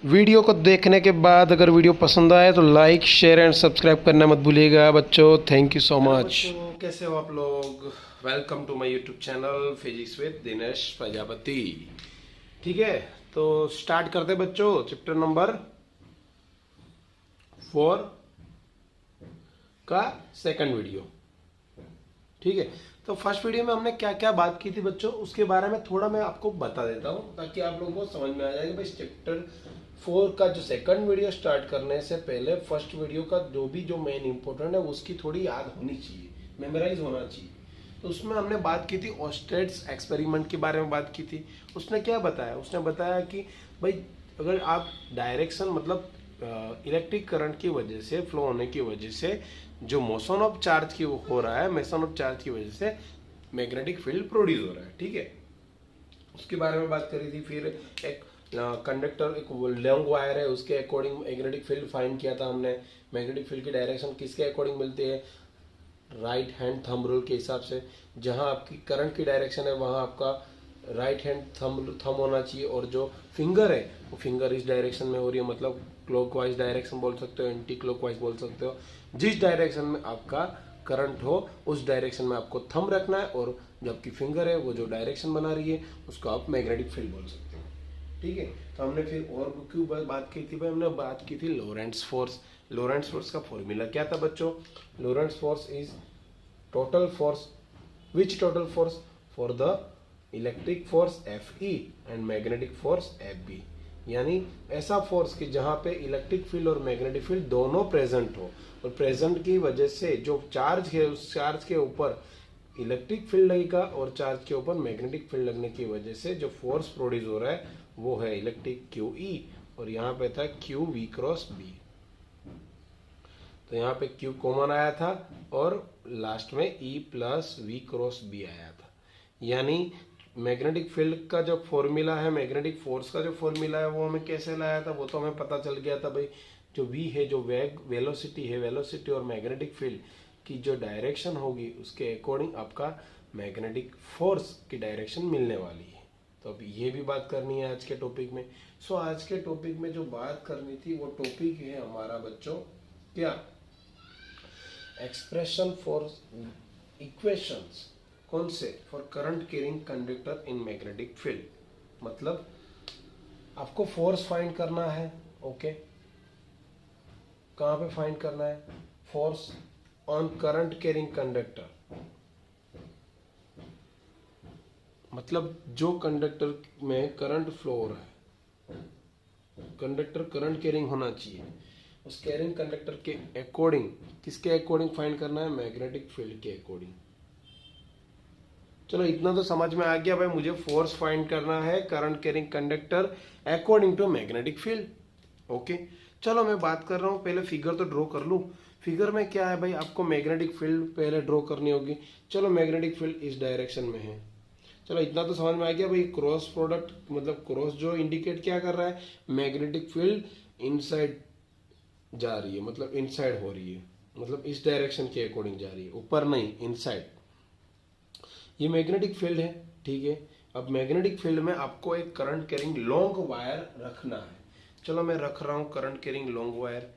Video को देखने के बाद अगर वीडियो पसंद आए तो लाइक शेयर एंड सब्सक्राइब करना मत भूलिएगा बच्चों। Thank you so much. बच्चों कैसे हो आप लोग। Welcome to my YouTube channel physics with Dinesh Prajapati. ठीक है, तो स्टार्ट करते बच्चों चैप्टर नंबर 4 का सेकंड वीडियो। ठीक है, तो फर्स्ट वीडियो में हमने क्या क्या बात की थी बच्चों, उसके बारे में थोड़ा मैं आपको बता देता हूं ताकि आप लोगों को समझ में आ जाए कि भाई चैप्टर 4 का जो सेकंड वीडियो स्टार्ट करने से पहले फर्स्ट वीडियो का जो मेन इंपॉर्टेंट है उसकी थोड़ी याद होनी चाहिए, मेमोराइज होना चाहिए। तो उसमें हमने बात की थी ऑस्टेट्स एक्सपेरिमेंट के बारे में बात की थी। उसने क्या बताया, उसने बताया कि भाई अगर आप डायरेक्शन मतलब इलेक्ट्रिक करंट की वजह से फ्लो होने की वजह से जो मोशन ऑफ चार्ज की हो रहा है, मोशन ऑफ चार्ज की वजह से मैग्नेटिक फील्ड प्रोड्यूस हो रहा है। ठीक है, उसके बारे में बात करी थी। फिर एक कंडक्टर एक लॉन्ग वायर है, उसके अकॉर्डिंग मैग्नेटिक फील्ड फाइंड किया था हमने। मैग्नेटिक फील्ड की डायरेक्शन किसके अकॉर्डिंग मिलती है, राइट हैंड थंब रूल के हिसाब से। जहां आपकी करंट की डायरेक्शन है वहां आपका राइट हैंड थंब होना चाहिए, और जो फिंगर है वो फिंगर इस डायरेक्शन में हो रही है, मतलब क्लॉकवाइज डायरेक्शन बोल सकते हो, एंटी क्लॉकवाइज बोल सकते हो। जिस डायरेक्शन में आपका करंट हो उस डायरेक्शन में आपको थंब रखना है, और जबकि फिंगर है वो जो डायरेक्शन बना रही है उसको आप मैग्नेटिक फील्ड बोल सकते हो। ठीक है, तो हमने फिर और क्यों बात की थी भाई, हमने बात की थी लोरेंट्स फोर्स। लोरेंट्स फोर्स का फॉर्मूला क्या था बच्चों, Lorentz force is total force which total force for the electric force Fe and magnetic force Fb। यानी ऐसा फोर्स कि जहां पे इलेक्ट्रिक फील्ड और मैग्नेटिक फील्ड दोनों प्रेजेंट हो, और प्रेजेंट की वजह से जो चार्ज है उस चार्ज के ऊपर इलेक्ट्रिक फील्ड लगेगा, और चार्ज के ऊपर मैग्नेटिक फील्ड लगने की वजह से जो फोर्स प्रोड्यूस हो रहा है वो है इलेक्ट्रिक QE, और यहाँ पे था QV क्रॉस B। तो यहाँ पे Q कॉमन आया था और लास्ट में E plus V cross B आया था। यानी मैग्नेटिक फील्ड का जो फॉर्मूला है, मैग्नेटिक फोर्स का जो फॉर्मूला है वो हमें कैसे लाया था, वो तो हमें पता चल गया था भाई। जो V है, जो वेलोसिटी है, वेलोसिटी और मैग्नेटिक फील्ड की जो डायरेक्शन होगी उसके अकॉर्डिंग आपका मैग्नेटिक फोर्स की डायरेक्शन मिलने वाली है। तो अब ये भी बात करनी है आज के टॉपिक में। सो आज के टॉपिक में जो बात करनी थी वो टॉपिक है हमारा बच्चों क्या, एक्सप्रेशन फॉर इक्वेशंस। कौन से, for current carrying conductor in magnetic field. मतलब आपको फोर्स फाइंड करना है। ओके, कहां पे फाइंड करना है, force on current carrying conductor. मतलब जो कंडक्टर में करंट फ्लो हो रहा है, कंडक्टर करंट कैरिंग होना चाहिए, उस कैरिंग कंडक्टर के अकॉर्डिंग, किसके अकॉर्डिंग फाइंड करना है, मैग्नेटिक फील्ड के अकॉर्डिंग। चलो इतना तो समझ में आ गया भाई, मुझे फोर्स फाइंड करना है current carrying conductor according to magnetic field. Okay, चलो मैं बात कर रहा हूं, पहले फिगर तो ड्रॉ कर लूं। फिगर में क्या है भाई, आपको मैग्नेटिक फील्ड पहले ड्रॉ करनी होगी। चलो मैग्नेटिक फील्ड इस डायरेक्शन में है। चलो इतना तो समझ में आ गया भाई, क्रॉस प्रोडक्ट मतलब क्रॉस जो इंडिकेट क्या कर रहा है, मैग्नेटिक फील्ड इनसाइड जा रही है, मतलब इनसाइड हो रही है, मतलब इस डायरेक्शन के अकॉर्डिंग जा रही है, ऊपर नहीं इनसाइड। ये मैग्नेटिक फील्ड है। ठीक है, अब मैग्नेटिक फील्ड में आपको एक करंट कैरिंग लॉन्ग वायर रखना है। चलो मैं रख रहा हूं करंट कैरिंग लॉन्ग वायर।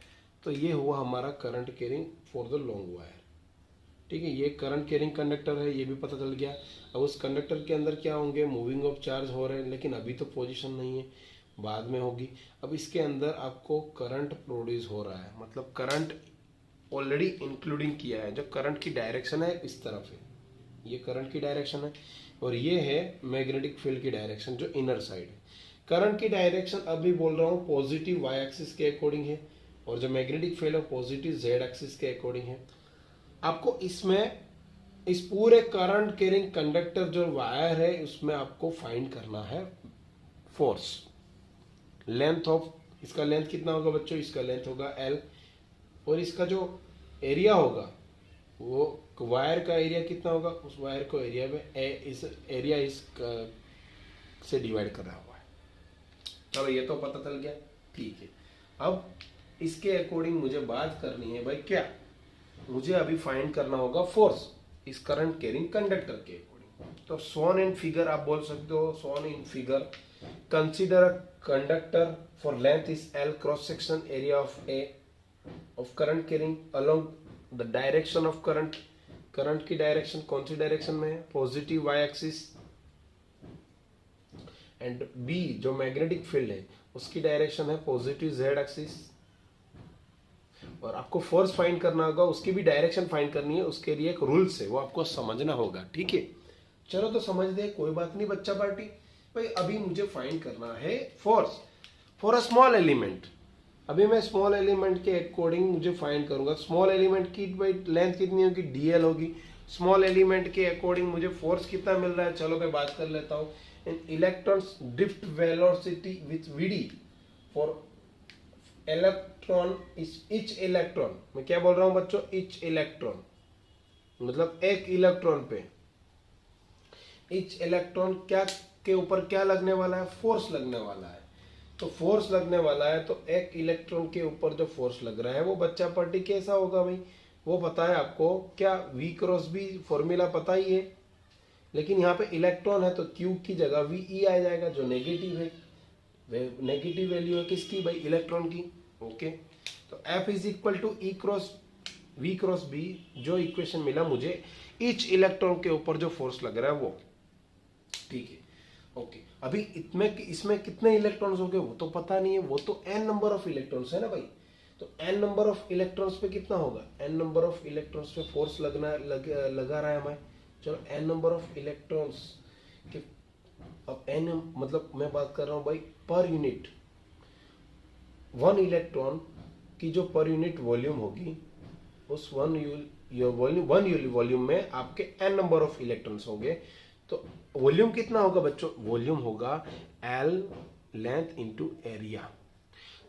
तो ये हुआ हमारा current carrying for the long wire. ठीक है, ये करंट कैरिंग कंडक्टर है, ये भी पता चल गया। अब उस कंडक्टर के अंदर क्या होंगे, मूविंग ऑफ चार्ज हो रहे हैं, लेकिन अभी तो पोजीशन नहीं है, बाद में होगी। अब इसके अंदर आपको करंट प्रोड्यूस हो रहा है, मतलब करंट ऑलरेडी इंक्लूडिंग किया है। जो करंट की डायरेक्शन है इस तरफ है, ये करंट की डायरेक्शन है, और ये है मैग्नेटिक फील्ड की डायरेक्शन जो इनर साइड है। करंट की डायरेक्शन अभी बोल रहा हूँ पॉजिटिव वाई एक्सिस के अकॉर्डिंग है, और जो मैग्नेटिक फील्ड है पॉजिटिव जेड एक्सिस के अकॉर्डिंग है। आपको इसमें इस पूरे करंट कैरिंग कंडक्टर जो वायर है उसमें आपको फाइंड करना है फोर्स। लेंथ ऑफ, इसका लेंथ कितना होगा बच्चों, इसका लेंथ होगा L, और इसका जो एरिया होगा वो वायर का एरिया कितना होगा, उस वायर को एरिया में इस एरिया इस से डिवाइड कर रहा हुआ है। चलो ये तो पता चल गया। ठीक है, अब इसके अकॉर्डिंग मुझे बात करनी है भाई, क्या मुझे अभी फाइंड करना होगा फोर्स इस करंट कैरिंग कंडक्टर के अकॉर्डिंग। तो सोन इन फिगर आप बोल सकते हो, shown in figure consider conductor for length is L, cross section area of A of current carrying along the direction of current, current की direction कौन सी direction में है, positive y axis, and B जो magnetic field है उसकी direction है positive z axis. और आपको फोर्स फाइंड करना होगा, उसकी भी डायरेक्शन फाइंड करनी है, उसके लिए एक रूल्स है वो आपको समझना होगा, ठीक है। चलो तो समझ दे, कोई बात नहीं बच्चा पार्टी। भाई अभी मुझे फाइंड करना है force for a small element. अभी मैं स्मॉल एलिमेंट के अकॉर्डिंग मुझे फाइंड करूंगा। स्मॉल एलिमेंट की भाई लेंथ कितनी होगी, dl होगी। स्मॉल एलिमेंट के अकॉर्डिंग मुझे फोर्स कितना मिल रहा है, चलो मैं बात कर लेता हूँ। इन electrons drift velocity with vd for electron each electron. मैं क्या बोल रहा हूँ बच्चों, इच इलेक्ट्रॉन मतलब एक इलेक्ट्रॉन पे, इच इलेक्ट्रॉन क्या के ऊपर क्या लगने वाला है, फोर्स लगने वाला है। तो फोर्स लगने वाला है तो एक इलेक्ट्रॉन के ऊपर जो फोर्स लग रहा है वो बच्चा पार्टी कैसा होगा भाई, वो पता है आपको क्या, V क्रॉस B फॉर्मूला पता ही है। लेकिन यहाँ पे इलेक्ट्रॉन है तो Q की जगह VE आ जाएगा जो नेगेटिव है, नेगेटिव वैल्यू है किसकी भाई, इलेक्ट्रॉन की। ओके, तो F is equal to E cross V cross B, जो इक्वेशन मिला मुझे ईच इलेक्ट्रॉन के ऊपर जो फोर्स लग रहा है वो, ठीक है। ओके, अभी इसमें कितने इलेक्ट्रॉन्स हो गए वो तो पता नहीं है, वो तो n नंबर ऑफ इलेक्ट्रॉन्स है ना भाई। तो n नंबर ऑफ इलेक्ट्रॉन्स पे कितना होगा, n नंबर ऑफ इलेक्ट्रॉन्स पे फोर्स लगा रहा है हमें। चलो n नंबर ऑफ इलेक्ट्रॉन्स के, अब n मतलब मैं बात कर रहा हूँ भाई पर यूनिट, वन इलेक्ट्रॉन की जो पर यूनिट वॉल्यूम होगी उस वॉल्यूम में आपके n नंबर ऑफ इलेक्ट्रॉन्स होंगे। तो वॉल्यूम कितना होगा बच्चों, वॉल्यूम होगा L लेंथ इंटू एरिया।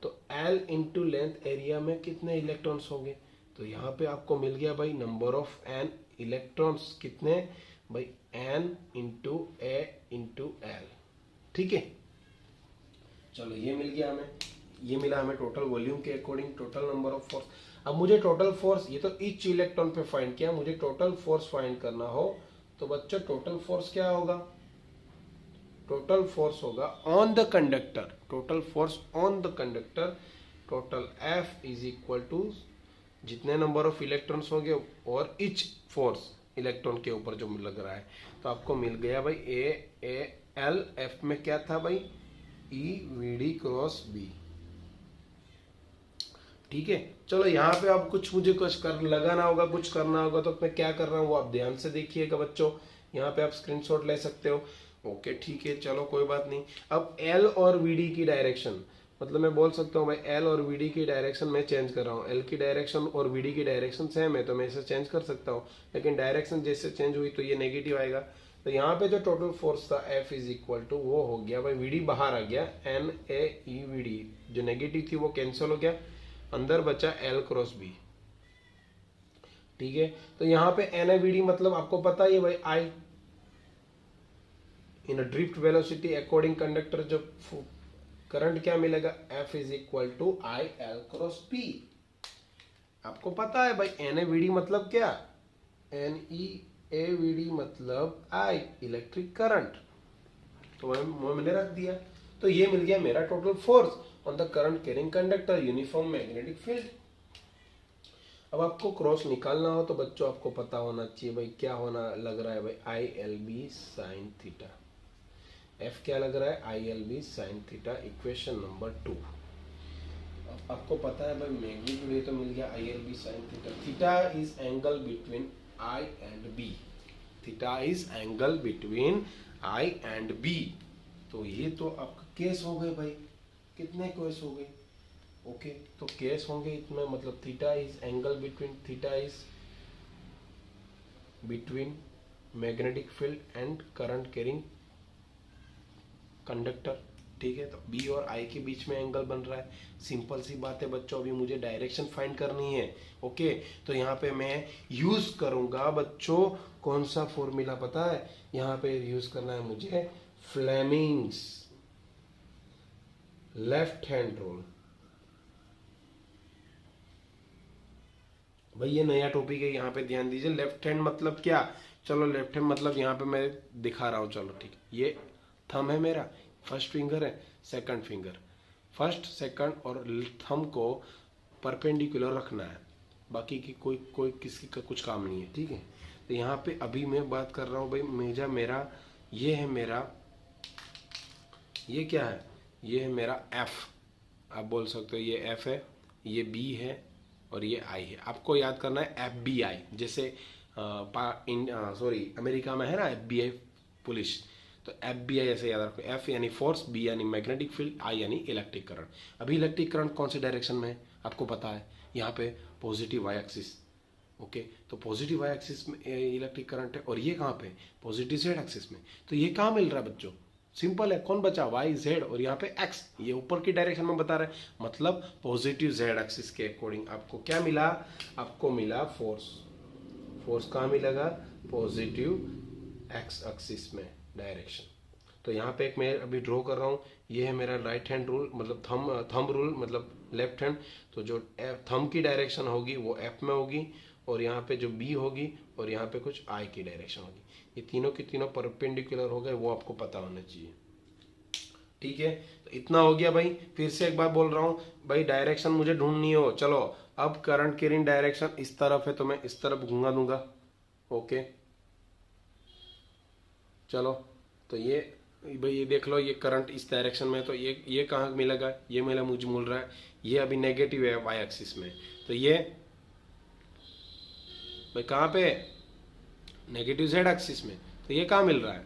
तो L इंटू लेंथ एरिया में कितने इलेक्ट्रॉन्स होंगे, तो यहाँ पे आपको मिल गया भाई नंबर ऑफ n इलेक्ट्रॉन्स, कितने भाई n into a into L, ठीक है। चलो ये मिल गया हमें, ये मिला हमें टोटल वॉल्यूम के according total number of force. अब मुझे टोटल फोर्स, ये तो ईच इलेक्ट्रॉन पे फाइंड किया, मुझे टोटल फोर्स फाइंड करना हो तो बच्चों टोटल फोर्स क्या होगा, टोटल फोर्स होगा on the conductor, total force on the conductor, total F is equal to जितने नंबर ऑफ इलेक्ट्रॉन्स होंगे और इच फोर्स इलेक्ट्रॉन के ऊपर जो लग रहा है। तो आपको मिल गया भाई AL, F में क्या था भाई EVD क्रॉस B, ठीक है। चलो यहाँ पे आप मुझे कुछ कर लगाना होगा, कुछ करना होगा, तो मैं क्या कर रहा हूँ वो आप ध्यान से देखिएगा बच्चों। यहाँ पे आप स्क्रीनशॉट ले सकते हो, ओके ठीक है, चलो कोई बात नहीं। अब L और VD की डायरेक्शन, मतलब मैं बोल सकता हूँ भाई L और VD की डायरेक्शन मैं चेंज कर रहा हूँ। L की डायरेक्शन और VD की डायरेक्शन सेम है तो मैं इसे चेंज कर सकता हूँ, लेकिन डायरेक्शन जैसे चेंज हुई तो ये नेगेटिव आएगा। तो यहाँ पे जो टोटल फोर्स था F इज इक्वल टू, वो हो गया भाई VD बाहर आ गया, NaEVD जो नेगेटिव थी वो कैंसिल हो गया, अंदर बचा L क्रॉस B, ठीक है। तो यहाँ पे NaVD मतलब आपको पता ही है भाई I in drift velocity according conductor, जो करंट क्या मिलेगा F is equal to IL cross P। आपको पता है भाई NaVD मतलब क्या, NeAVD मतलब I इलेक्ट्रिक करंट, तो मैंने रख दिया। तो ये मिल गया मेरा total force on the current carrying conductor uniform magnetic field. अब आपको क्रॉस निकालना हो तो बच्चों आपको पता होना चाहिए भाई क्या होना लग रहा है भाई ILB साइन थीटा। F क्या लग रहा है ILB sine theta, equation number 2। अब आपको पता है भाई मैग्नीट्यूड ये तो मिल गया ILB sign theta. Theta is angle between I and B, theta is angle between I and B। तो ये तो आपका केस हो गए भाई, कितने केस हो गए, ओके तो केस होंगे इतने, मतलब theta is angle between, theta is between magnetic field and current carrying conductor, ठीक है। तो B और I के बीच में एंगल बन रहा है, सिंपल सी बात है बच्चों। अभी मुझे डायरेक्शन फाइंड करनी है, ओके। तो यहाँ पे मैं यूज करूंगा बच्चों कौन सा फॉर्मूला पता है, यहाँ पे यूज करना है मुझे फ्लेमिंग्स लेफ्ट हैंड रूल। भाई ये नया टॉपिक है, यहाँ पे ध्यान दीजिए। लेफ्ट हैंड मतलब क्या, चलो लेफ्ट हैंड मतलब यहाँ पे मैं दिखा रहा हूँ, चलो ठीक। ये थंब है मेरा, फर्स्ट फिंगर है, सेकंड फिंगर, फर्स्ट सेकंड और थंब को परपेंडिकुलर रखना है, बाकी की कोई किसी का कुछ काम नहीं है, ठीक है। तो यहाँ पे अभी मैं बात कर रहा हूँ भाई मेरा ये है मेरा, ये क्या है, ये है मेरा F, आप बोल सकते हो ये F है, ये B है और ये I है। आपको याद करना है FBI, जैसे अमेरिका में है ना FBI पुलिस, तो FBI ऐसे याद रखो, F यानी फोर्स, B यानी मैग्नेटिक फील्ड, I यानी इलेक्ट्रिक करंट। अभी इलेक्ट्रिक करंट कौन से डायरेक्शन में है आपको पता है, यहाँ पे पॉजिटिव वाई एक्सिस, ओके। तो पॉजिटिव वाई एक्सिस में इलेक्ट्रिक करंट है, और ये कहाँ पे, पॉजिटिव जेड एक्सिस में। तो ये कहाँ मिल रहा है बच्चों, सिंपल है, कौन बचा, वाई जेड, और यहाँ पे एक्स, ये ऊपर की डायरेक्शन में बता रहे हैं, मतलब पॉजिटिव जेड एक्सिस के अकॉर्डिंग आपको क्या मिला, आपको मिला फोर्स। फोर्स कहाँ मिलेगा, पॉजिटिव एक्स एक्सिस में डायरेक्शन। तो यहाँ पे एक मैं अभी ड्रॉ कर रहा हूँ, ये है मेरा राइट हैंड रूल, मतलब थंब रूल, मतलब लेफ्ट हैंड। तो जो थंब की डायरेक्शन होगी वो एफ में होगी, और यहाँ पे जो बी होगी, और यहाँ पे कुछ आई की डायरेक्शन होगी। ये तीनों की तीनों परपेंडिकुलर हो गए, वो आपको पता होना चाहिए, ठीक है। तो इतना हो गया भाई। फिर से एक बार बोल रहा हूँ भाई, डायरेक्शन मुझे ढूंढनी हो, चलो अब करंट की डायरेक्शन इस तरफ है तो मैं इस तरफ घूंगा दूंगा, ओके। चलो तो ये भाई ये देख लो, ये करंट इस डायरेक्शन में है, तो ये कहाँ मिलेगा, ये मुझे मिल रहा है, ये अभी नेगेटिव है वाई एक्सिस में, तो ये भाई कहाँ पे, नेगेटिव जेड एक्सिस में, तो ये कहाँ मिल रहा है,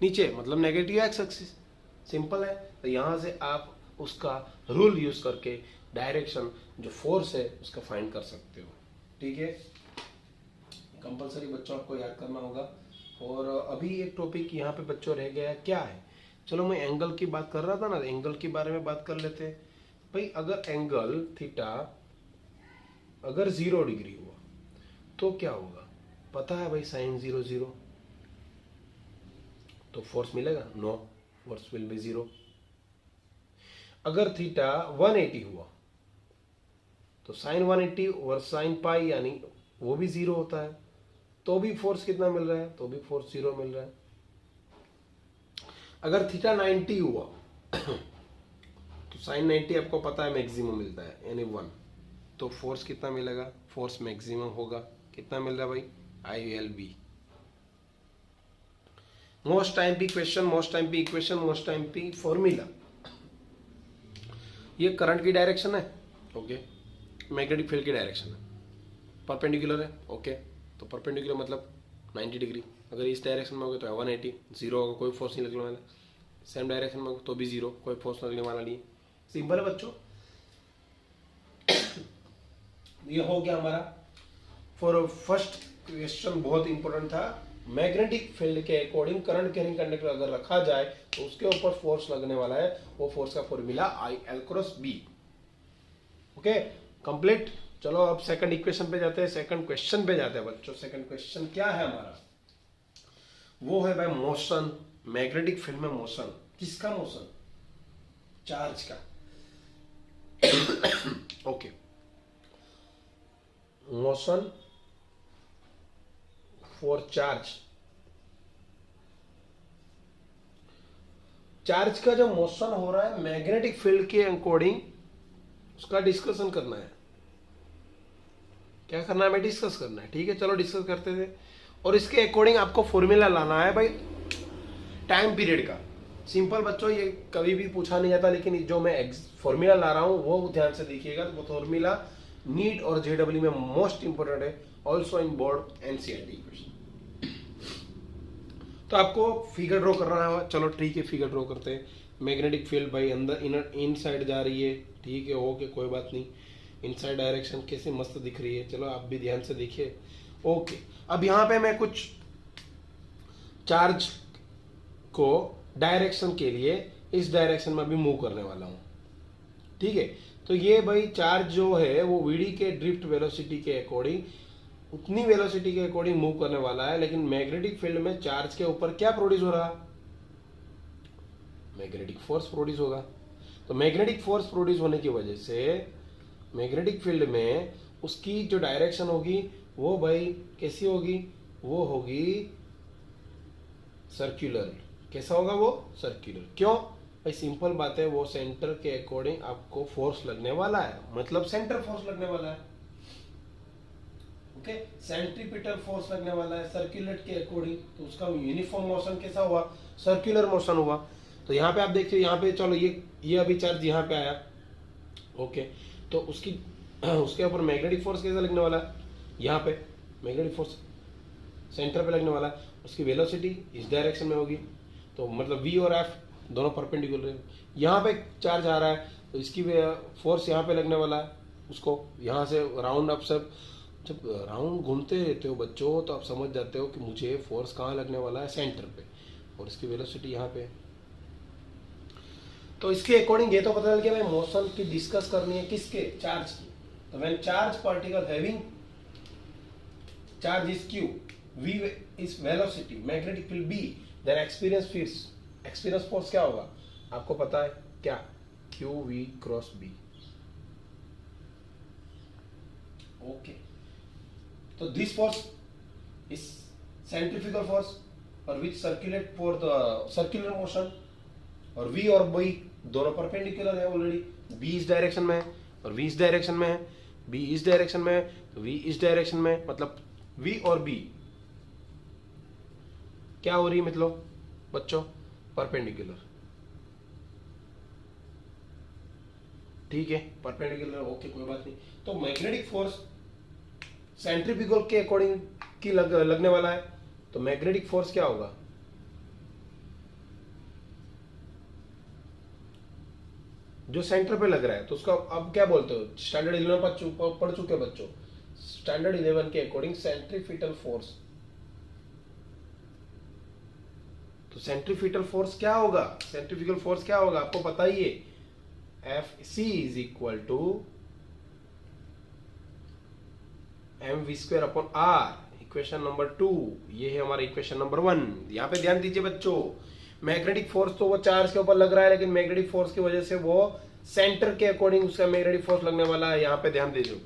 नीचे, मतलब नेगेटिव एक्स एक्सिस, सिंपल है। तो यहाँ से आप उसका रूल यूज करके डायरेक्शन जो फोर्स है उसका फाइंड कर सकते हो, ठीक है। कंपलसरी बच्चों आपको याद करना होगा। और अभी एक टॉपिक यहाँ पे बच्चों रह गया, क्या है, चलो मैं एंगल की बात कर रहा था ना, एंगल के बारे में बात कर लेते हैं भाई। अगर एंगल थीटा अगर 0 डिग्री हुआ तो क्या होगा, पता है भाई, साइन 0 0, तो फोर्स मिलेगा, नो, फोर्स विल बी 0। अगर थीटा 180 हुआ तो साइन 180 और साइन पाई यानी वो भी 0 होता है, तो भी फोर्स कितना मिल रहा है, तो भी फोर्स 0 मिल रहा है। अगर थीटा 90 हुआ तो साइन 90 आपको पता है मैक्सिमम मिलता है, यानी 1, तो फोर्स कितना मिलेगा, फोर्स मैक्सिमम होगा, कितना मिल रहा है भाई, ILB। Most time P question, most time P equation, most time P formula. ये करंट की डायरेक्शन है, ओके, मैग्नेटिक फील्ड की डायरेक्शन है, परपेंडिकुलर है, ओके। तो परपेंडिकुलर मतलब 90 डिग्री, अगर इस डायरेक्शन में होगा तो 180, 0 होगा, कोई फोर्स नहीं लगने वाला। सेम डायरेक्शन में होगा तो भी 0, कोई फोर्स लगने वाला नहीं। सिंपल है बच्चों। ये हो गया हमारा फॉर फर्स्ट क्वेश्चन, बहुत इंपॉर्टेंट था। मैग्नेटिक फील्ड के अकॉर्डिंग करंट कैरिंग कंडक्टर अगर रखा जाए तो उसके ऊपर फोर्स लगने वाला है, वो फोर्स का formula IL cross B, okay, complete. चलो अब सेकंड इक्वेशन पे जाते हैं, सेकंड क्वेश्चन पे जाते हैं बच्चों। सेकंड क्वेश्चन क्या है हमारा, वो है भाई मोशन, मैग्नेटिक फील्ड में मोशन। किसका मोशन, चार्ज का, okay. Motion for charge, charge का जो मोशन हो रहा है मैग्नेटिक फील्ड के अकॉर्डिंग, उसका डिस्कशन करना है। क्या करना है भाई, डिस्कस करना है, ठीक है। चलो डिस्कस करते थे, और इसके अकॉर्डिंग आपको फॉर्मूला लाना है भाई टाइम पीरियड का। सिंपल बच्चों, ये कभी भी पूछा नहीं जाता, लेकिन जो मैं फॉर्मूला ला रहा हूं वो ध्यान से देखिएगा। तो वो फॉर्मूला नीट और JEE में मोस्ट इंपोर्टेंट है, also in board NCERT question. तो आपको फिगर ड्रॉ करना है, चलो ठीक है, फिगर ड्रॉ करते हैं। मैग्नेटिक फील्ड भाई अंदर इन साइड जा रही है, ठीक है, ओके, कोई बात नहीं। इनसाइड डायरेक्शन कैसे मस्त दिख रही है, चलो आप भी ध्यान से देखिए, ओके। अब यहाँ पे मैं कुछ चार्ज को डायरेक्शन के लिए इस डायरेक्शन में भी मूव करने वाला हूँ, ठीक है। तो ये भाई चार्ज जो है वो VD के ड्रिफ्ट वेलोसिटी के अकॉर्डिंग, उतनी वेलोसिटी के अकॉर्डिंग मूव करने वाला है। लेकिन मैग्नेटिक फील्ड में चार्ज के ऊपर क्या प्रोड्यूस हो रहा, मैग्नेटिक फोर्स प्रोड्यूस होगा। तो मैग्नेटिक फोर्स प्रोड्यूस होने की वजह से मैग्नेटिक फील्ड में उसकी जो डायरेक्शन होगी वो भाई कैसी होगी, वो होगी सर्कुलर। कैसा होगा वो, सर्कुलर। क्यों, भाई सिंपल बात है, वो सेंटर के अकॉर्डिंग आपको फोर्स लगने वाला है, मतलब सेंटर फोर्स लगने वाला है। ओके, सेंट्रीपिटल फोर्स लगने वाला है सर्कुलेट के अकॉर्डिंग, तो उसका यूनिफॉर्म मोशन कैसा हुआ, सर्कुलर मोशन हुआ। तो यहाँ पे आप देखिए, यहाँ पे चलो ये अभी चार्ज यहाँ पे आया, ओके, तो उसके ऊपर मैग्नेटिक फोर्स कैसा लगने वाला है, यहाँ पे मैग्नेटिक फोर्स सेंटर पे लगने वाला है, उसकी वेलोसिटी इस डायरेक्शन में होगी, तो मतलब v और f दोनों परपेंडिकुलर है। यहाँ पे चार्ज आ रहा है तो इसकी फोर्स यहाँ पे लगने वाला है, उसको यहाँ से राउंड अप सब, जब राउंड घूमते रहते हो बच्चों तो आप समझ जाते हो कि मुझे फोर्स कहाँ लगने वाला है, सेंटर पे, और इसकी वेलोसिटी यहाँ पे। तो इसके अकॉर्डिंग ये तो पता चल गया भाई मोशन की डिस्कस करनी है किसके, चार्ज की। तो when charge particle having charge is q, v is velocity, magnetic field b, then experience force क्या होगा आपको पता है क्या, q v cross b। Okay, तो this force is centrifugal force और which circulate for the circular motion, और v और b दोनों परपेंडिकुलर है ऑलरेडी, b इस डायरेक्शन में है और v इस डायरेक्शन में है, b इस डायरेक्शन में है तो v इस डायरेक्शन में है, मतलब v और b क्या हो रही है मतलब बच्चों, परपेंडिकुलर, ठीक है, परपेंडिकुलर, ओके कोई बात नहीं। तो मैग्नेटिक फोर्स सेंट्रीफ्यूगल के अकॉर्डिंग की लगने वाला है, तो मैग्नेटिक फोर्स क्या होगा, जो सेंटर पे लग रहा है, तो उसका अब क्या बोलते हो, स्टैंडर्ड 11 पढ़ चुके बच्चों, स्टैंडर्ड 11 के अकॉर्डिंग सेंट्रीफ्यूगल फोर्स, तो सेंट्रीफ्यूगल फोर्स क्या होगा, सेंट्रीफ्यूगल फोर्स क्या होगा आपको पता ही है, F C is equal to m v square upon r, equation number 2, ये है हमारा इक्वेशन नंबर 1। यहां पे ध्यान दीजिए बच्चों, मैग्नेटिक फोर्स तो वो चार्ज के ऊपर लग रहा है, लेकिन मैग्नेटिक फोर्स की वजह से वो सेंटर के अकॉर्डिंग उसका मैग्नेटिक फोर्स लगने वाला है, यहां पे ध्यान दीजिए,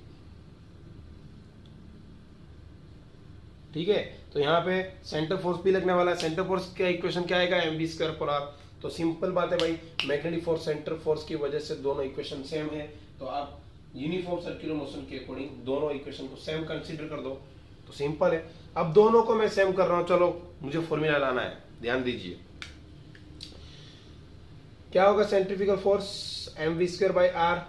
ठीक है। तो यहाँ पे सेंटर फोर्स भी लगने वाला है, सेंटर फोर्स का इक्वेशन क्या आएगा, एम बी स्क्वायर पर आर। तो सिंपल बात है भाई, मैग्नेटिक फोर्स सेंटर फोर्स की वजह से दोनों इक्वेशन सेम है, तो आप यूनिफॉर्म सर्कुलर मोशन के अकॉर्डिंग दोनों इक्वेशन को सेम कंसीडर कर दो, तो सिंपल है। अब दोनों को मैं सेम कर रहा हूं, चलो मुझे फॉर्मूला लाना है, ध्यान दीजिए क्या होगा, centrifugal force m v square by r,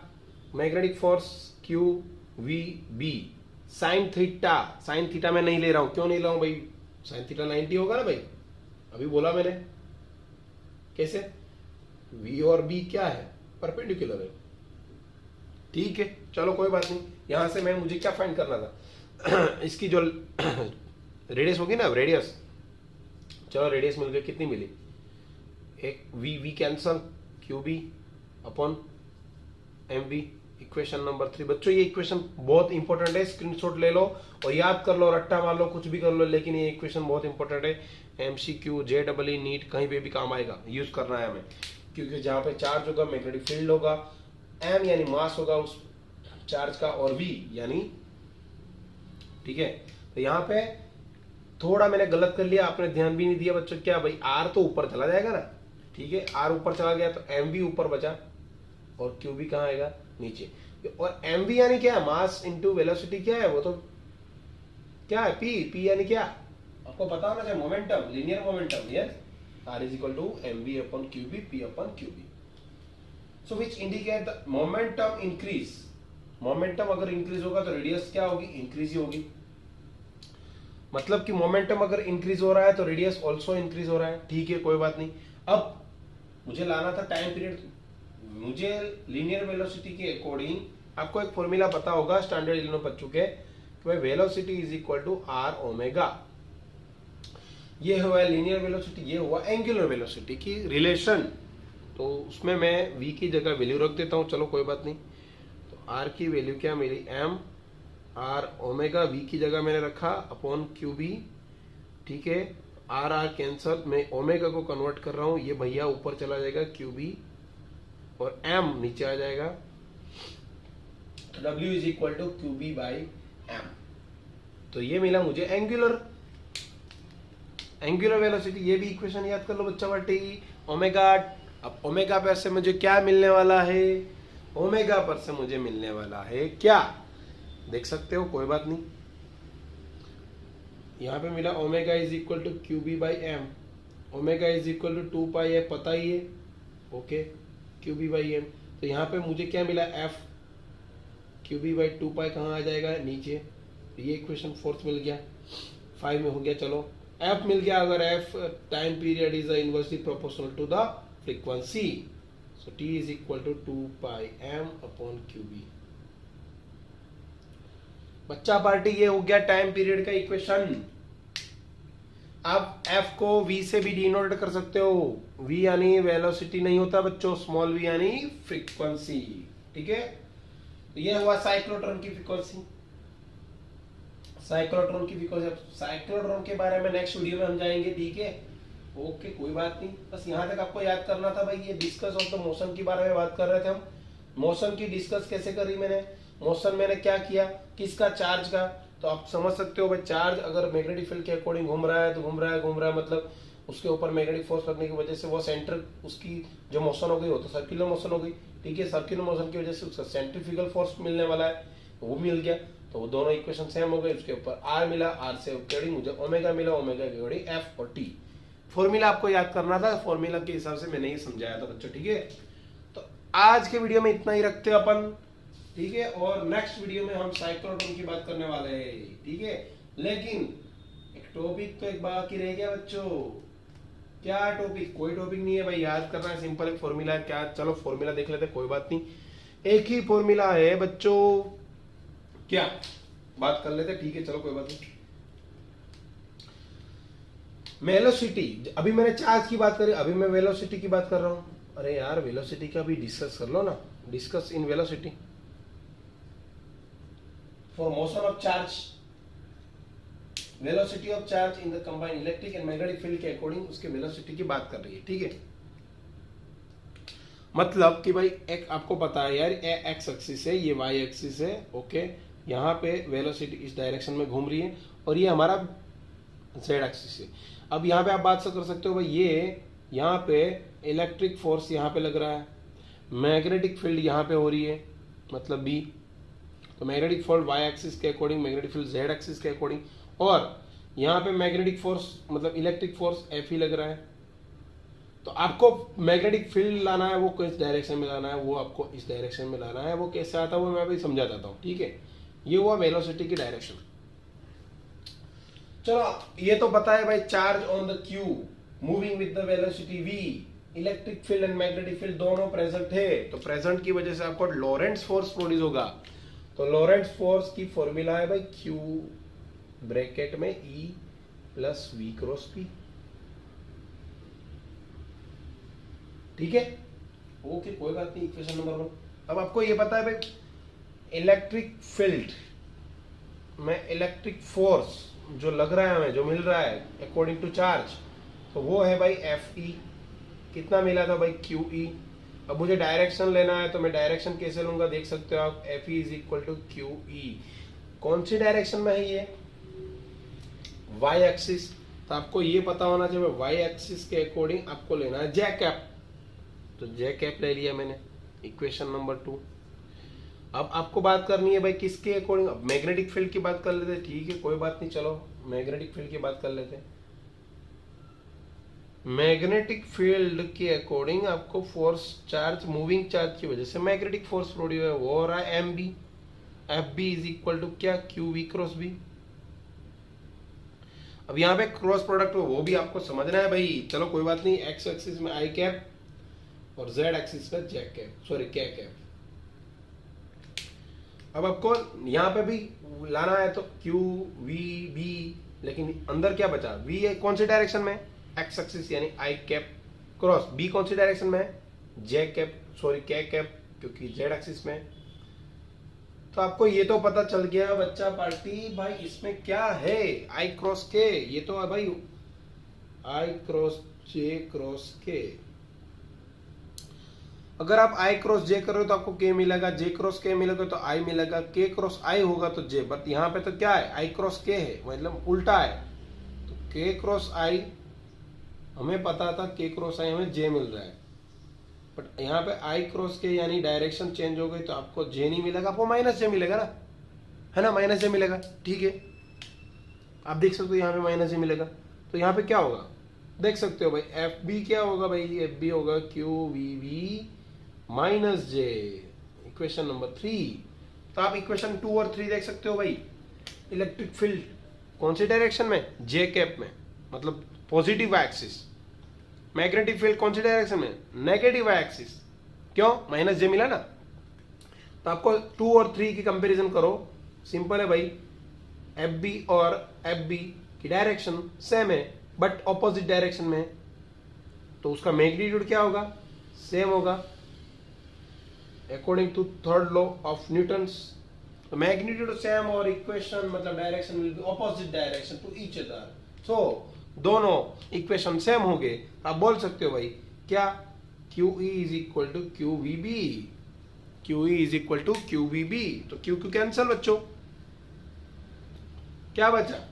magnetic force q v B, sine theta मैं नहीं ले रहा हूं, क्यों नहीं ले रहा हूं भाई, साइन थीटा 90 होगा ना भाई, अभी बोला मैंने, कैसे, v और b क्या है, परपेंडिकुलर है, ठीक है, चलो कोई बात नहीं। यहां से मैं मुझे क्या फाइंड करना था इसकी जो रेडियस होगी ना, रेडियस, चलो रेडियस मिल गई, कितनी मिली, एक v cancel, q B upon m B, equation number 3। बच्चों ये इक्वेशन बहुत इंपॉर्टेंट है, स्क्रीनशॉट ले लो और याद कर लो, रट्टा मार लो, कुछ भी कर लो, लेकिन ये इक्वेशन बहुत इंपॉर्टेंट है, एमसीक्यू JEE नीट कहीं पे भी काम आएगा, यूज करना है हमें, क्योंकि जहां पे चार्ज होगा मैग्नेटिक फील्ड होगा, एम यानी मास होगा उस चार्ज का, और वी यानी, ठीक है। तो यहाँ पे थोड़ा मैंने गलत कर लिया, आपने ध्यान भी नहीं दिया बच्चों, क्या भाई आर तो ऊपर चला जाएगा ना, ठीक है, आर ऊपर चला गया तो एम भी ऊपर बचा, और क्यू भी कहाँ आएगा, नीचे। और एम वी यानी क्या है, मास इंटू वेलोसिटी क्या है, वो तो क्या है, पी यानी क्या आपको पता होना चाहिए, momentum, linear momentum, yes, r is equal to m v upon q B, p upon q B, so which indicate the momentum increase. Momentum अगर इंक्रीज होगा तो रेडियस क्या होगी, इंक्रीज ही होगी, मतलब कि मोमेंटम अगर इंक्रीज हो रहा है तो रेडियस ऑल्सो इंक्रीज हो रहा है, ठीक है कोई बात नहीं। अब मुझे लाना था टाइम पीरियड, मुझे लीनियर वेलोसिटी के अकॉर्डिंग, आपको एक फॉर्मूला पता होगा स्टैंडर्ड 11 बच्चों के, कि भाई velocity is equal to r omega, ये हुआ लीनियर वेलोसिटी, ये हुआ एंगुलर वेलोसिटी की रिलेशन, तो उसमें मैं v की जगह वैल्यू रख देता हूं, चलो कोई बात नहीं। तो r की वैल्यू क्या मिली, m r ओमेगा, v की जगह मैंने रखा अपॉन क्यू बी, ठीक है, r कैंसल, मैं ओमेगा को कन्वर्ट कर रहा हूं, ये भैया ऊपर चला जाएगा क्यू बी, और m नीचे आ जाएगा, w is equal to q B by m. तो ये मिला मुझे एंगुलर वेलोसिटी, ये भी इक्वेशन याद कर लो बच्चा, बटे ओमेगा अब ओमेगा पर से मुझे क्या मिलने वाला है, ओमेगा पर से मुझे मिलने वाला है क्या, देख सकते हो, कोई बात नहीं। यहाँ पे मिला omega is equal to q B by m, omega is equal to 2 pi है, पता ही है, okay, q B by m. तो यहाँ पे मुझे क्या मिला, f q B by 2 pi कहाँ आ जाएगा, नीचे। तो ये इक्वेशन 4 मिल गया, 5 में हो गया। चलो एफ मिल गया, अगर f time period is inversely proportional to the frequency, so T is equal to 2 pi m upon q B. बच्चा पार्टी, ये हो गया टाइम पीरियड का इक्वेशन। आप f को v से भी डिनोट कर सकते हो, v यानी वेलोसिटी नहीं होता बच्चों, स्मॉल v यानी फ्रीक्वेंसी, ठीक है। तो ये हुआ साइक्लोट्रॉन की फ्रीक्वेंसी, साइक्लोट्रॉन की फ्रीक्वेंसी। साइक्लोट्रॉन के बारे में नेक्स्ट वीडियो में हम जाएंगे, ठीक है, ओके, कोई बात नहीं। बस यहाँ तक आपको याद करना था भाई, ये डिस्कस ऑफ द मोशन के बारे में बात कर रहे थे हम। मोशन की डिस्कस कैसे करी मैंने, मोशन मैंने क्या किया, किसका, चार्ज का। तो आप समझ सकते हो भाई, चार्ज अगर मैग्नेटिक फील्ड के अकॉर्डिंग घूम रहा है तो घूम रहा है, मतलब उसके ऊपर मैग्नेटिक फोर्स लगने की वजह से वो सेंटर, उसकी जो मोशन हो गई वो तो सर्कुलर मोशन हो गई, ठीक है। सर्कुलर मोशन की वजह से उसका सेंट्रीफ्यूगल फोर्स मिलने वाला है, वो मिल गया। तो वो दोनों इक्वेशन सेम हो गए। उसके ऊपर आर मिला, आर से अकॉर्डिंग मुझे ओमेगा मिला, ओमेगा के अकॉर्डिंग एफ और टी। फॉर्मूला आपको याद करना था, फॉर्मूला के हिसाब से मैंने ये समझाया था बच्चों, ठीक है। तो आज के वीडियो में इतना ही रखते हैं अपन, ठीक है। और नेक्स्ट वीडियो में हम साइक्लोट्रॉन की बात करने वाले हैं, ठीक है। लेकिन एक टॉपिक तो एक बाकी रह गया बच्चों, क्या टॉपिक, कोई टॉपिक नहीं है भाई, याद करना है, सिंपल एक फॉर्मूला है। क्या, चलो फॉर्मूला देख लेते हैं, कोई बात नहीं। एक ही फॉर्मूला है बच्चों, क्या बात कर लेते, ठीक है, चलो कोई बात नहीं। वेलोसिटी, अभी मैंने चार्ज की बात करी, अभी मैं वेलोसिटी की बात कर रहा हूं। अरे यार, वेलोसिटी का भी डिस्कस कर लो ना, discuss in velocity for motion of charge, velocity of charge in the combined electric and magnetic field के अकॉर्डिंग उसके वेलोसिटी की बात कर रही है, ठीक है। मतलब कि भाई एक आपको पता है यार, ये एक्स एक्सिस है, ये वाई एक्सिस है, ओके। यहाँ पे वेलोसिटी इस डायरेक्शन में घूम रही है और ये हमारा जेड एक्सिस है। अब यहाँ पे आप बात कर सकते हो भाई, ये यहाँ पे इलेक्ट्रिक फोर्स यहाँ पे लग रहा है, मैग्नेटिक फील्ड यहाँ पे हो रही है, मतलब बी। तो मैग्नेटिक फील्ड वाई एक्सिस के according, magnetic field Z axis के अकॉर्डिंग, और यहाँ पे मैग्नेटिक फोर्स मतलब इलेक्ट्रिक फोर्स एफ ही लग रहा है। तो आपको मैग्नेटिक फील्ड लाना है, वो किस डायरेक्शन में लाना है, वो आपको इस डायरेक्शन में लाना है। वो कैसे आता है वो मैं अभी समझा देता हूँ, ठीक है। ये हुआ वेलोसिटी की डायरेक्शन। चलो ये तो पता है भाई, charge on the Q moving with the velocity v, electric field and magnetic field दोनों प्रेजेंट है। तो प्रेजेंट की वजह से आपको लॉरेंट्ज फोर्स प्रोड्यूस होगा। तो लॉरेंट्ज फोर्स की फॉर्मूला है भाई, Q ब्रैकेट में E plus V cross P, ठीक है, ओके, कोई बात नहीं। Equation number 1। अब आपको ये पता है भाई, इलेक्ट्रिक फील्ड में इलेक्ट्रिक फोर्स जो लग रहा है हमें, जो मिल रहा है अकॉर्डिंग टू चार्ज, तो वो है भाई Fe। कितना मिला था भाई, QE। अब मुझे डायरेक्शन लेना है, तो मैं डायरेक्शन कैसे लूंगा, देख सकते हो आप, Fe is equal to QE। कौन सी डायरेक्शन में है ये, वाई एक्सिस। तो आपको ये पता होना चाहिए, वाई एक्सिस के अकॉर्डिंग आपको लेना है जे कैप। तो जे कैप ले लिया मैंने, इक्वेशन नंबर 2। अब आपको बात करनी है भाई किसके अकॉर्डिंग, अब मैग्नेटिक फील्ड की बात कर लेते हैं, ठीक है, कोई बात नहीं। चलो मैग्नेटिक फील्ड की बात कर लेते हैं। मैग्नेटिक फील्ड के अकॉर्डिंग आपको फोर्स, चार्ज, मूविंग चार्ज की वजह से मैग्नेटिक फोर्स प्रोड्यूस है, वो हो रहा है m B. F B is equal to क्या, क्यू वी क्रॉस बी। अब यहाँ पे क्रॉस प्रोडक्ट हो, वो भी आपको समझना है भाई। चलो कोई बात नहीं, एक्स एक्सिस में आई कैप और जेड एक्सिस में जे कैप, सॉरी के कैप। अब आपको यहाँ पे भी लाना है, तो क्यू वी बी, लेकिन अंदर क्या बचा, वी कौन सी डायरेक्शन में, एक्स एक्सिस यानी आई कैप क्रॉस बी कौन सी डायरेक्शन में है, जे कैप, सॉरी के कैप, क्योंकि जेड एक्सिस में। तो आपको ये तो पता चल गया बच्चा पार्टी भाई, इसमें क्या है, आई क्रॉस के, ये तो है भाई आई क्रॉस जे क्रॉस के। अगर आप आई क्रॉस जे करो तो आपको के मिलेगा, जे क्रॉस के मिलेगा तो आई मिलेगा, के क्रॉस आई होगा तो जे। बट यहाँ पे तो क्या है, आई क्रॉस के है, मतलब उल्टा है। तो के क्रॉस आई हमें पता था, के क्रॉस आई हमें जे मिल रहा है, बट यहाँ पे आई क्रॉस के यानी डायरेक्शन चेंज हो गई तो आपको जे नहीं मिलेगा, आपको माइनस जे मिलेगा ना, है ना, माइनस जे मिलेगा। ठीक है, आप देख सकते हो यहाँ पे माइनस जे मिलेगा। तो यहाँ पे क्या होगा देख सकते हो भाई, एफ बी क्या होगा भाई, एफ बी होगा q v v minus J, equation number 3। तो आप इक्वेशन 2 और 3 देख सकते हो भाई। इलेक्ट्रिक फील्ड कौन सी डायरेक्शन में, जे कैप में, मतलब पॉजिटिव एक्सिस। मैग्नेटिक फील्ड कौन सी डायरेक्शन में, नेगेटिव एक्सिस। क्यों, माइनस जे मिला ना। तो आपको 2 और 3 की कंपैरिजन करो, सिंपल है भाई। एफ बी और एफ बी की डायरेक्शन सेम है बट ऑपोजिट डायरेक्शन में, तो उसका मैग्नीट्यूड क्या होगा, सेम होगा according to third law of Newton's. तो मैग्नीट्यूड सेम और इक्वेशन मतलब direction will be opposite direction to each other. So दोनों इक्वेशन सेम हो गए, आप बोल सकते हो भाई क्या, q E is equal to q v B, q E is equal to q v B. तो क्यू क्यू कैंसिल बच्चों, क्या बचा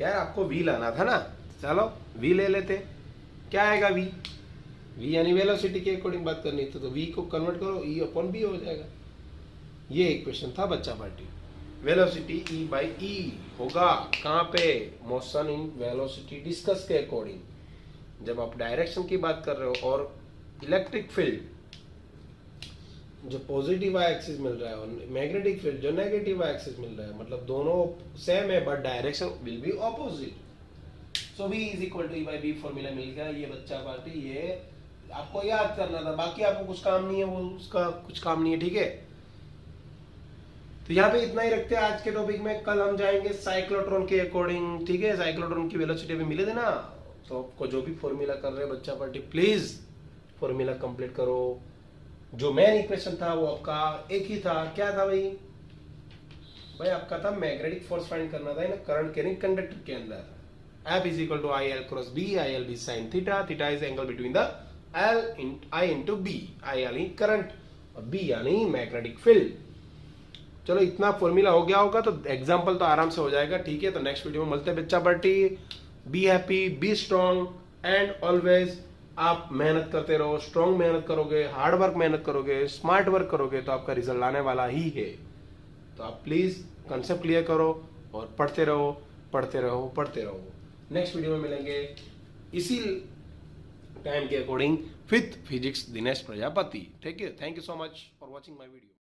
यार, आपको वी लाना था ना, चलो वी ले लेते। क्या आएगा वी, वी यानी वेलोसिटी के अकॉर्डिंग बात करनी थी, तो वी को कन्वर्ट करो, ई अपॉन बी हो जाएगा। ये इक्वेशन था बच्चा party. Velocity E by E होगा कहाँ पे, मोशन इन वेलोसिटी डिस्कस के अकॉर्डिंग। जब आप डायरेक्शन की बात कर रहे हो और इलेक्ट्रिक फील्ड जो पॉजिटिव एक्सिस मिल रहा है और मैग्नेटिक फील्ड जो नेगेटिव एक्सिस मिल रहा है, मतलब दोनों सेम है but direction will be opposite. So v is equal to E by B formula मिल गया। ये बच्चा पार्टी ये आपको याद करना था, बाकी आपको कुछ काम नहीं है, वो उसका कुछ काम नहीं है। ठीक है, तो यहाँ पे इतना ही रखते हैं आज के टॉपिक में। कल हम जाएंगे साइक्लोट्रॉन के अकॉर्डिंग। ठीक है, साइक्लोट्रॉन की वेलोसिटी भी मिले थे ना, तो आपको जो भी फॉर्मूला कर रहे हैं बच्चा पार्टी प्लीज फॉर्मूला कंप्लीट करो। जो मेन इक्वेशन था वो आपका एक ही था, क्या था भाई, भाई आपका था मैग्नेटिक फोर्स फाइंड करना था ना करंट कैरिंग कंडक्टर के अंदर। F is equal to I L cross B, I L B sine theta, theta is angle between the L in I into B, I यानी करंट और B यानी magnetic field. चलो इतना formula हो गया होगा तो एग्जाम्पल तो आराम से हो जाएगा। ठीक है, तो नेक्स्ट वीडियो में मिलते हैं बच्चा party. Be happy, be strong and always आप मेहनत करते रहो। स्ट्रॉन्ग मेहनत करोगे, हार्ड वर्क मेहनत करोगे, स्मार्ट वर्क करोगे तो आपका रिजल्ट आने वाला ही है। तो आप प्लीज कंसेप्ट क्लियर करो और पढ़ते रहो पढ़ते रहो पढ़ते रहो। नेक्स्ट वीडियो में मिलेंगे इसी टाइम के according with physics Dinesh Prajapati. ठीक है, thank you so much for watching my video.